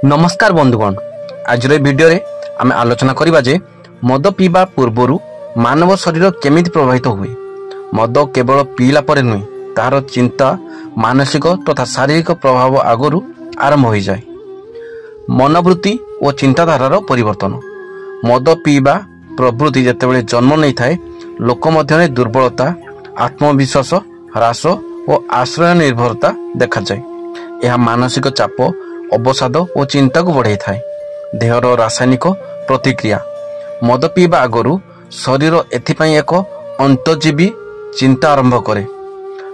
नमस्कार बंधुगण, आज भिडियो रे आम आलोचना करबा जे मद पीवा पूर्व मानव शरीर केमिति प्रभावित हुए। मद केवल पीला पर नुहे, तार चिंता मानसिक तथा शारीरिक प्रभाव आगु आरंभ हो जाए। मनोवृत्ति और चिंताधारार परिवर्तन। मद पीवा प्रवृत्ति जितेबाला जन्म नहीं थाए, लोक मध्य दुर्बलता, आत्मविश्वास ह्रास और आश्रय निर्भरता देखा जाए। यह मानसिक चाप, अवसाद और चिंता को बढ़ाई थाए। देहर रासायनिक प्रतिक्रिया। मद पीवा आगु शरीर एथिपाई एक अंतजीवी चिंता आरंभ करे।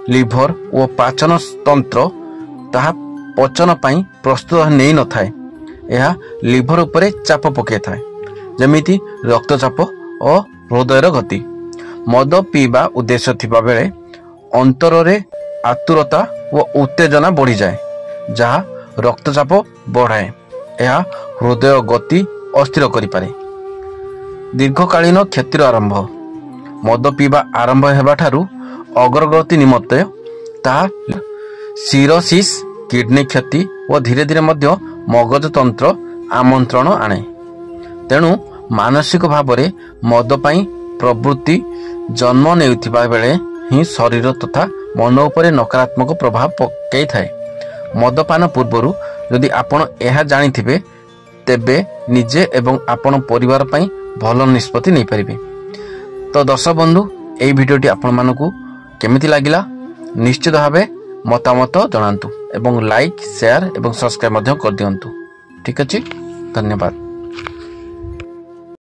लिभर और पाचन तंत्र ताहा पचन पाई प्रस्तुत नहीं न थाए। यह लिभर उपरे चाप पके थाए, जमिति रक्तचाप और हृदयर गति। मद पीवा उद्देश्य थिबा बेले अंतर रे आतुरता व उत्तेजना बढ़ी जाए, जहाँ रक्तचाप बढ़ाए। यह हृदय गति अस्थिर करि पारे। दीर्घकालीन क्षतिर आरंभ। मद पीवा आरंभ हेबा ठारू अग्रगति निमत्ते ताहा सिरोसिस, किडनी क्षति और धीरे धीरे मध्य मगज तंत्र आमंत्रण आने। तेणु मानसिक भाव में मद पाई प्रवृत्ति जन्म नेउथिबा बेले ही शरीर तथा मन उपरे नकारात्मक प्रभाव पकई थाए। मदपान पूर्व यदि आपण यह जानिथिबे, तेबे निजे एवं आपण परिवार पाई भल निष्पत्ति नहीं पारिबे। तो दर्शक बंधु, एई भिडियोटी आपण मानकु केमिति लागिला निश्चित भावे मतामत जणांतु एवं लाइक, शेयर एवं सब्सक्राइब मध्य कर दियंतु। ठीक अछि, धन्यवाद।